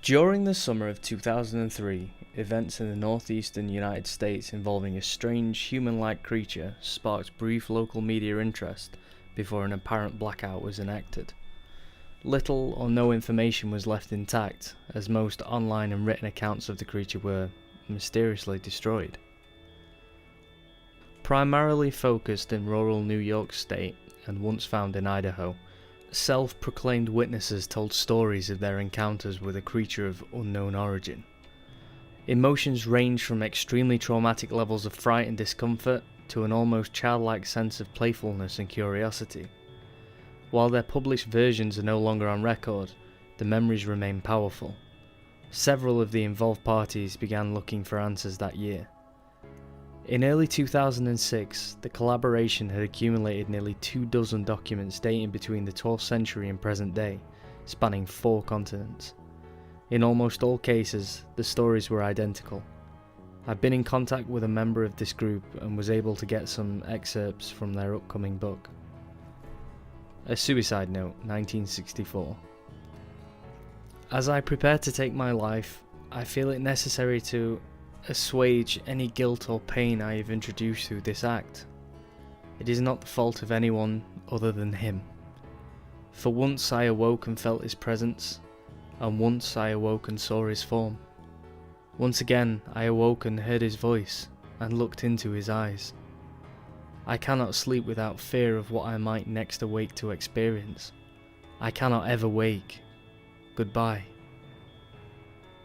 During the summer of 2003, events in the northeastern United States involving a strange human-like creature sparked brief local media interest before an apparent blackout was enacted. Little or no information was left intact, as most online and written accounts of the creature were mysteriously destroyed. Primarily focused in rural New York State and once found in Idaho, self-proclaimed witnesses told stories of their encounters with a creature of unknown origin. Emotions ranged from extremely traumatic levels of fright and discomfort to an almost childlike sense of playfulness and curiosity. While their published versions are no longer on record, the memories remain powerful. Several of the involved parties began looking for answers that year. In early 2006, the collaboration had accumulated nearly 24 documents dating between the 12th century and present day, spanning 4 continents. In almost all cases, the stories were identical. I've been in contact with a member of this group and was able to get some excerpts from their upcoming book. A Suicide Note, 1964. As I prepare to take my life, I feel it necessary to assuage any guilt or pain I have introduced through this act. It is not the fault of anyone other than him. For once I awoke and felt his presence, and once I awoke and saw his form. Once again I awoke and heard his voice, and looked into his eyes. I cannot sleep without fear of what I might next awake to experience. I cannot ever wake. Goodbye.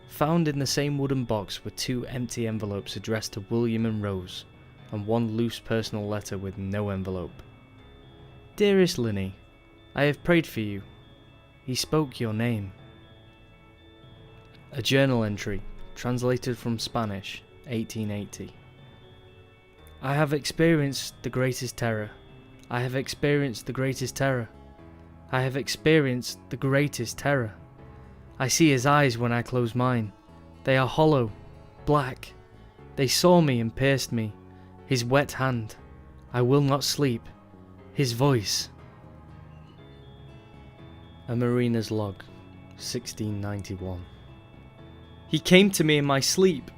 Found in the same wooden box were 2 empty envelopes addressed to William and Rose, and 1 loose personal letter with no envelope. Dearest Linny, I have prayed for you. He spoke your name. A journal entry, translated from Spanish, 1880. I have experienced the greatest terror. I have experienced the greatest terror. I have experienced the greatest terror. I see his eyes when I close mine. They are hollow, black. They saw me and pierced me. His wet hand. I will not sleep. His voice. A Mariner's Log, 1691. He came to me in my sleep.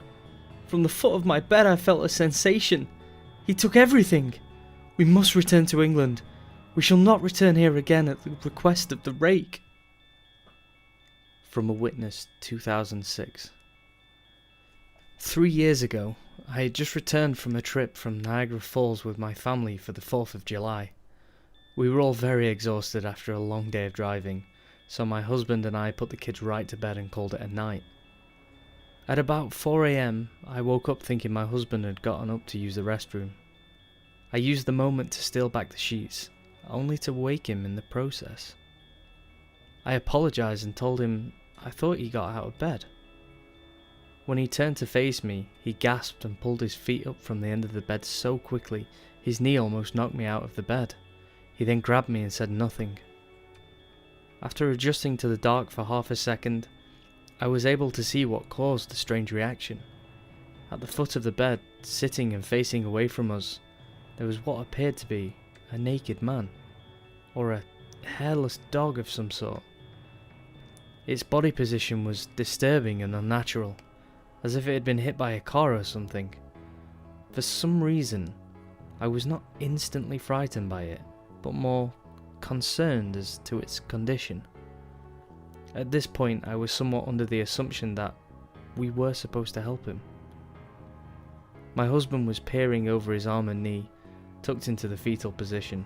From the foot of my bed I felt a sensation. He took everything. We must return to England. We shall not return here again at the request of the Rake. From a Witness, 2006. 3 years ago, I had just returned from a trip from Niagara Falls with my family for the 4th of July. We were all very exhausted after a long day of driving, so my husband and I put the kids right to bed and called it a night. At about 4 AM, I woke up thinking my husband had gotten up to use the restroom. I used the moment to steal back the sheets, only to wake him in the process. I apologised and told him I thought he got out of bed. When he turned to face me, he gasped and pulled his feet up from the end of the bed so quickly, his knee almost knocked me out of the bed. He then grabbed me and said nothing. After adjusting to the dark for half a second, I was able to see what caused the strange reaction. At the foot of the bed, sitting and facing away from us, there was what appeared to be a naked man, or a hairless dog of some sort. Its body position was disturbing and unnatural, as if it had been hit by a car or something. For some reason, I was not instantly frightened by it, but more concerned as to its condition. At this point, I was somewhat under the assumption that we were supposed to help him. My husband was peering over his arm and knee, tucked into the fetal position,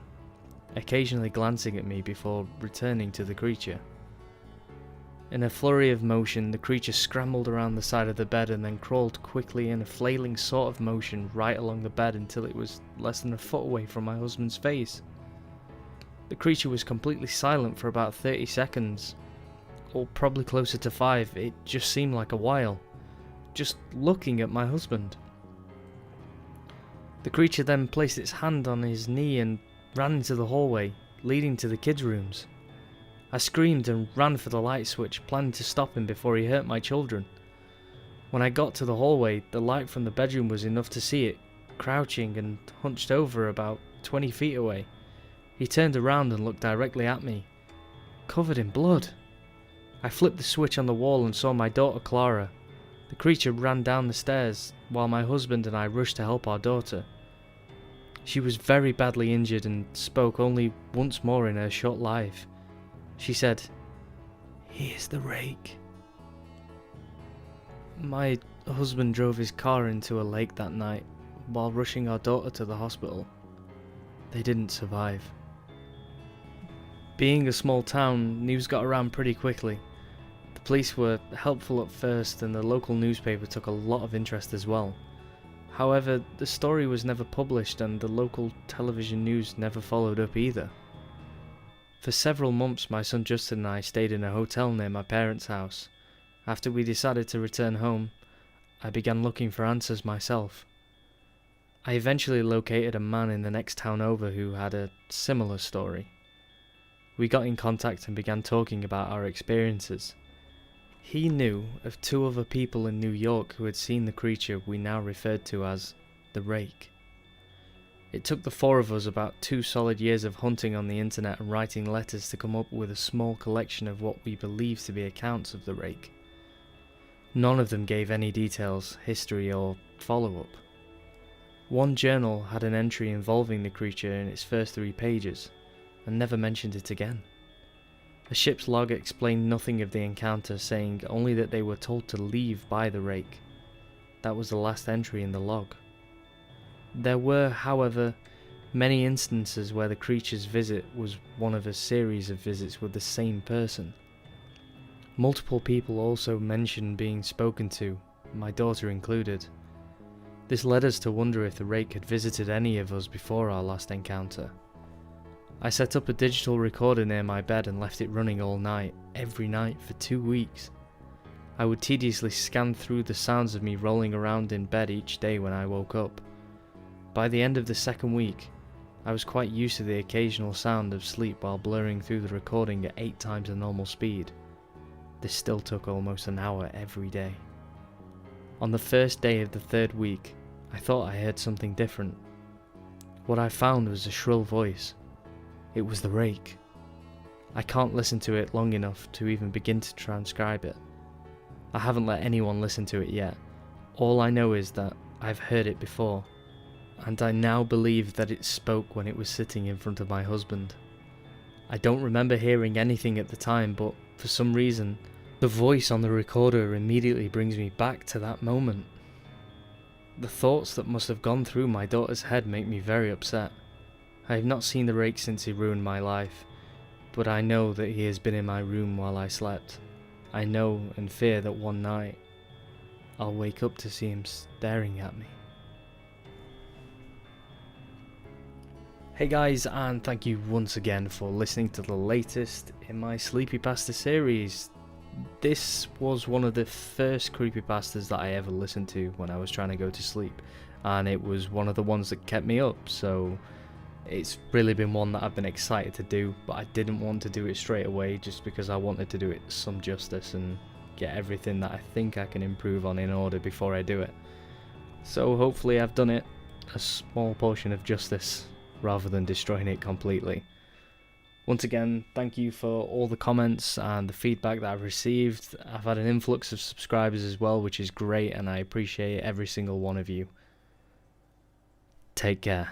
occasionally glancing at me before returning to the creature. In a flurry of motion, the creature scrambled around the side of the bed and then crawled quickly in a flailing sort of motion right along the bed until it was less than a foot away from my husband's face. The creature was completely silent for about 30 seconds, or probably closer to 5, it just seemed like a while, just looking at my husband. The creature then placed its hand on his knee and ran into the hallway, leading to the kids' rooms. I screamed and ran for the light switch, planning to stop him before he hurt my children. When I got to the hallway, the light from the bedroom was enough to see it, crouching and hunched over about 20 feet away. He turned around and looked directly at me, covered in blood. I flipped the switch on the wall and saw my daughter Clara. The creature ran down the stairs while my husband and I rushed to help our daughter. She was very badly injured and spoke only once more in her short life. She said, "He is the Rake." My husband drove his car into a lake that night while rushing our daughter to the hospital. They didn't survive. Being a small town, news got around pretty quickly. The police were helpful at first and the local newspaper took a lot of interest as well. However, the story was never published and the local television news never followed up either. For several months my son Justin and I stayed in a hotel near my parents' house. After we decided to return home, I began looking for answers myself. I eventually located a man in the next town over who had a similar story. We got in contact and began talking about our experiences. He knew of 2 other people in New York who had seen the creature we now referred to as the Rake. It took the 4 of us about 2 solid years of hunting on the internet and writing letters to come up with a small collection of what we believed to be accounts of the Rake. None of them gave any details, history or follow-up. One journal had an entry involving the creature in its first 3 pages, and never mentioned it again. A ship's log explained nothing of the encounter, saying only that they were told to leave by the Rake. That was the last entry in the log. There were, however, many instances where the creature's visit was one of a series of visits with the same person. Multiple people also mentioned being spoken to, my daughter included. This led us to wonder if the Rake had visited any of us before our last encounter. I set up a digital recorder near my bed and left it running all night, every night for 2 weeks. I would tediously scan through the sounds of me rolling around in bed each day when I woke up. By the end of the 2nd week, I was quite used to the occasional sound of sleep while blurring through the recording at 8 times the normal speed. This still took almost an hour every day. On the first day of the 3rd week, I thought I heard something different. What I found was a shrill voice. It was the Rake. I can't listen to it long enough to even begin to transcribe it. I haven't let anyone listen to it yet. All I know is that I've heard it before, and I now believe that it spoke when it was sitting in front of my husband. I don't remember hearing anything at the time, but for some reason, the voice on the recorder immediately brings me back to that moment. The thoughts that must have gone through my daughter's head make me very upset. I have not seen the Rake since he ruined my life, but I know that he has been in my room while I slept. I know and fear that one night, I'll wake up to see him staring at me. Hey guys, and thank you once again for listening to the latest in my CreepyPasta series. This was one of the first creepypastas that I ever listened to when I was trying to go to sleep, and it was one of the ones that kept me up, so it's really been one that I've been excited to do, but I didn't want to do it straight away just because I wanted to do it some justice and get everything that I think I can improve on in order before I do it. So hopefully I've done it a small portion of justice rather than destroying it completely. Once again, thank you for all the comments and the feedback that I've received. I've had an influx of subscribers as well, which is great, and I appreciate every single one of you. Take care.